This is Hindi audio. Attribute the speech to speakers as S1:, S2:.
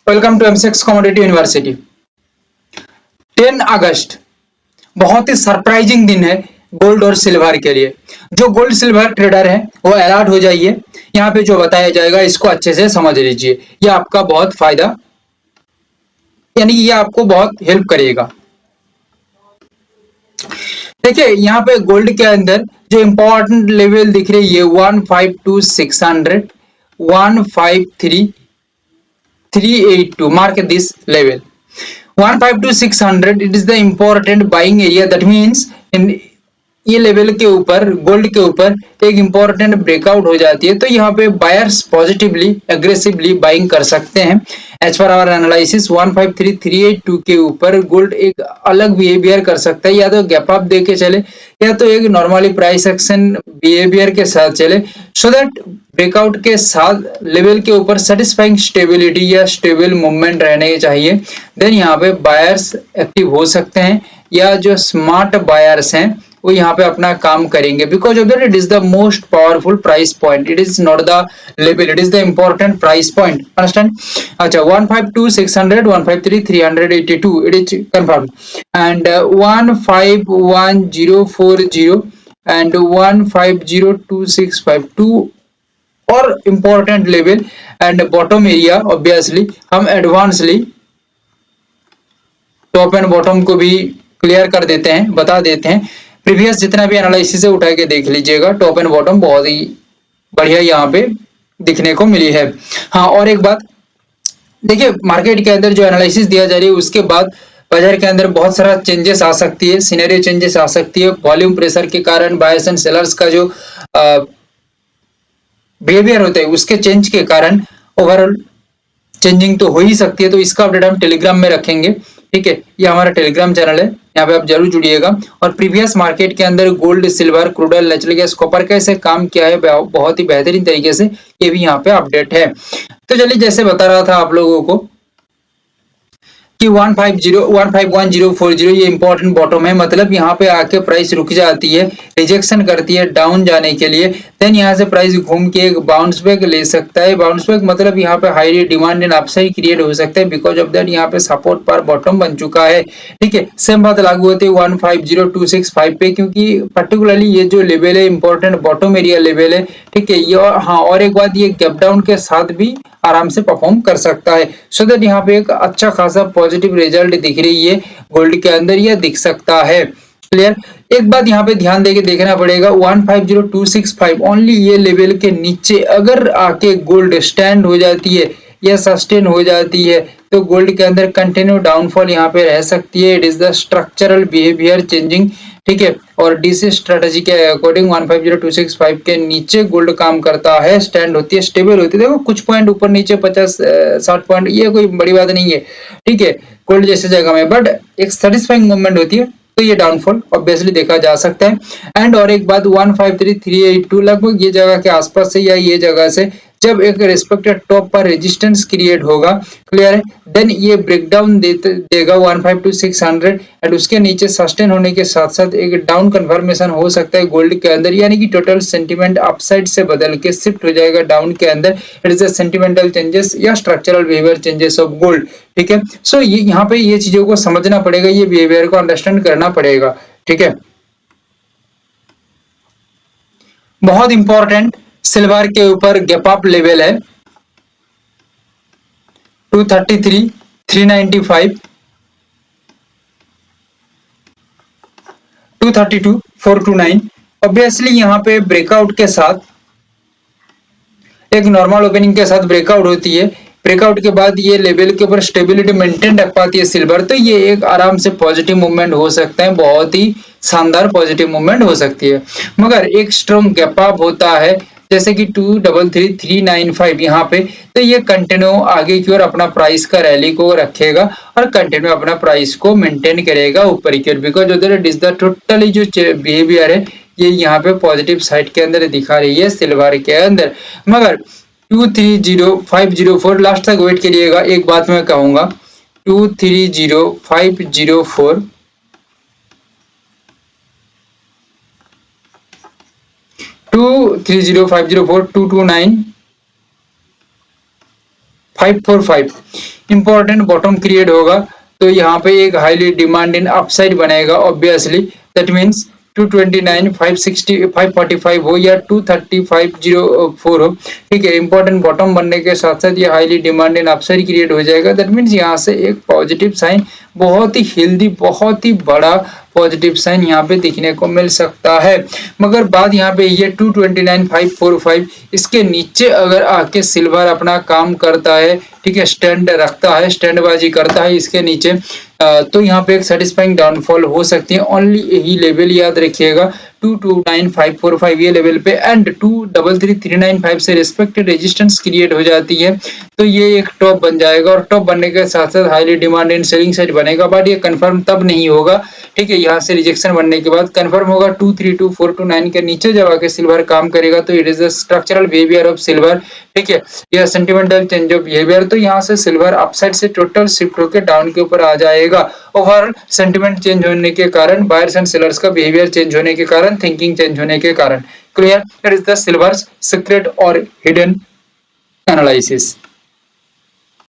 S1: Welcome to MCX commodity university. 10 अगस्त बहुत ही सरप्राइजिंग दिन है गोल्ड और सिल्वर के लिए। जो गोल्ड सिल्वर ट्रेडर है वो अलर्ट हो जाइए। यहाँ पे जो बताया जाएगा इसको अच्छे से समझ लीजिए, ये आपका बहुत फायदा यानी ये आपको बहुत हेल्प करेगा। देखिए यहाँ पे गोल्ड के अंदर जो इंपॉर्टेंट लेवल दिख रही है 152,600 153,382, mark this level 152,600. It is the important buying area. That means in ये लेवल के ऊपर गोल्ड के ऊपर एक इंपॉर्टेंट ब्रेकआउट हो जाती है तो यहाँ पे बायर्स पॉजिटिवली एग्रेसिवली बाइंग कर सकते हैं। एज पर आवर एनालिसिस 153,382 के ऊपर गोल्ड एक अलग बिहेवियर कर सकता है, या तो गैप अप दे के चले या तो एक नॉर्मली प्राइस एक्शन बिहेवियर के साथ चले, सो दैट ब्रेकआउट के साथ लेवल के ऊपर सेटिस्फाइंग स्टेबिलिटी या स्टेबल मूवमेंट रहने चाहिए। देन यहाँ पे बायर्स एक्टिव हो सकते हैं या जो स्मार्ट बायर्स हैं वो यहाँ पे अपना काम करेंगे, because of that it is the most powerful price point, it is not the level, it is the important price point. Understand? अच्छा, 152,600 153,382 it is confirm and 151,040 and 150,265 और important level and bottom area. Obviously हम एडवांसली टॉप एंड बॉटम को भी क्लियर कर देते हैं, बता देते हैं। प्रीवियस जितना भी एनालिसिस है उठा के देख लीजिएगा, टॉप एंड बॉटम बहुत ही बढ़िया यहाँ पे दिखने को मिली है। हाँ, और एक बात देखिए, मार्केट के अंदर जो एनालिसिस दिया जा रही है उसके बाद बाजार के अंदर बहुत सारा चेंजेस आ सकती है, सिनेरियो चेंजेस आ सकती है। वॉल्यूम प्रेशर के कारण बायर्स एंड सेलर्स का जो बिहेवियर होता है उसके चेंज के कारण ओवरऑल चेंजिंग तो हो ही सकती है। तो इसका अपडेट हम टेलीग्राम में रखेंगे, ठीक है। ये हमारा टेलीग्राम चैनल है, यहाँ पे आप जरूर जुड़िएगा। और प्रीवियस मार्केट के अंदर gold, silver, crude oil, natural gas, copper कैसे काम किया है बहुत ही बेहतरीन तरीके से, ये भी यहाँ पे अपडेट है। तो चलिए, जैसे बता रहा था आप लोगों को कि 151,040 ये इंपॉर्टेंट बॉटम है, मतलब यहाँ पे आके प्राइस रुक जाती है, रिजेक्शन करती है डाउन जाने के लिए। देन यहाँ से प्राइस घूम के एक बाउंस बैक ले सकता है। बाउंस बैक मतलब यहाँ पे high demand and upside create हो सकता है, बिकॉज ऑफ दैट यहाँ पे सपोर्ट पर बॉटम बन चुका है, ठीक है। सेम बात लागू होती है 150,265 पे, क्योंकि पर्टिकुलरली ये जो लेवल है इंपॉर्टेंट बॉटम एरिया लेवल है, ठीक है। ये हाँ, और एक बात, ये गैप डाउन के साथ भी आराम से परफॉर्म कर सकता है, सो दैट यहाँ पे एक अच्छा खासा पॉजिटिव रिजल्ट दिख रही है गोल्ड के अंदर, यह दिख सकता है। क्लियर? एक बात यहाँ पे ध्यान देके देखना पड़ेगा, 150,265 ओनली ये लेवल के नीचे अगर आके गोल्ड स्टैंड हो जाती है या सस्टेन हो जाती है तो गोल्ड के अंदर कंटिन्यू डाउनफॉल यहाँ पे रह सकती है। It is the structural behaviour changing, ठीक है। और डीसी स्ट्रेटजी के अकॉर्डिंग 150,265 के नीचे गोल्ड काम करता है, स्टैंड होती है, स्टेबल होती है। देखो कुछ पॉइंट ऊपर नीचे 50-60 पॉइंट, ये कोई बड़ी बात नहीं है, ठीक है, गोल्ड जैसे जगह में, बट एक सेटिस्फाइंग मूवमेंट होती है तो ये डाउनफॉल ऑब्वियसली देखा जा सकता है। एंड और एक बात, 153,382 लगभग ये जगह के आसपास से या ये जगह से जब एक रिस्पेक्टेड टॉप पर रेजिस्टेंस क्रिएट होगा, क्लियर है, देन ये ब्रेकडाउन देगा 152,600 एंड उसके नीचे सस्टेन होने के साथ साथ एक डाउन कन्फर्मेशन हो सकता है गोल्ड के अंदर, यानी कि टोटल सेंटीमेंट अपसाइड से बदल के शिफ्ट हो जाएगा डाउन के अंदर। It is a sentimental changes या structural behaviour changes of gold, ठीक है। सो ये यहाँ पे ये चीजों को समझना पड़ेगा, ये बिहेवियर को अंडरस्टैंड करना पड़ेगा, ठीक है। बहुत इंपॉर्टेंट सिल्वर के ऊपर गैप अप लेवल है 233,395, 232,429। ऑब्वियसली यहाँ पे ब्रेकआउट के साथ एक नॉर्मल ओपनिंग के साथ ब्रेकआउट होती है, ब्रेकआउट के बाद ये लेवल के ऊपर स्टेबिलिटी मेंटेन रख पाती है सिल्वर, तो ये एक आराम से पॉजिटिव मूवमेंट हो सकता है, बहुत ही शानदार पॉजिटिव मूवमेंट हो सकती है। मगर एक स्ट्रॉन्ग गैप अप होता है जैसे कि 233,395 यहाँ पे, तो ये कंटिन्यू आगे की ओर अपना प्राइस का रैली को रखेगा और कंटिन्यू अपना प्राइस को मेंटेन करेगा ऊपर की ओर, because it is the totally जो बिहेवियर है ये यहाँ पे पॉजिटिव साइड के अंदर दिखा रही है सिल्वर के अंदर। मगर 230,504 लास्ट तक वेट करिएगा। एक बात मैं कहूंगा, 230,504 230,504 229 545 इंपॉर्टेंट बॉटम क्रिएट होगा, तो यहाँ पे एक हाईली डिमांड इन अपसाइड बनेगा ऑब्वियसली, दैट मीन्स 229 560 545 हो या 23504 हो, ठीक है। इंपॉर्टेंट बॉटम बनने के साथ साथ ये highly demand in upside create हो जाएगा, दैट मीन्स यहाँ से एक पॉजिटिव साइन, बहुत ही हेल्दी, बहुत ही बड़ा पॉजिटिव साइन यहाँ पे दिखने को मिल सकता है। मगर बात यहाँ पे ये 229,545 इसके नीचे अगर आके सिल्वर अपना काम करता है, ठीक है, स्टैंड रखता है, स्टैंडबाजी करता है इसके नीचे, तो यहाँ पे एक सेटिस्फाइंग डाउनफॉल हो सकती है। ओनली यही लेवल याद रखिएगा 229,545 ये लेवल पे एंड 233,395 से रिस्पेक्टेड रेजिस्टेंस क्रिएट हो जाती है, तो ये एक टॉप बन जाएगा और टॉप बनने के साथ साथ highly demand in selling side बनेगा, बट ये कंफर्म तब नहीं होगा, ठीक है। यहाँ से रिजेक्शन बनने के बाद कंफर्म होगा 232,429 के नीचे जब आके सिल्वर काम करेगा, तो it is the structural behaviour of silver, ठीक है, यह सेंटिमेंटल चेंज ऑफ बिहेवियर। तो यहाँ से सिल्वर अपसाइड से टोटल शिफ्ट होकर डाउन के ऊपर आ जाएगा, ओवरऑल सेंटिमेंट चेंज होने के कारण, बायर्स एंड सेलर्स का बिहेवियर चेंज होने के कारण, थिंकिंग चेंज होने के कारण। Clear, that is the silvers secret और हिडन एनालिसिस।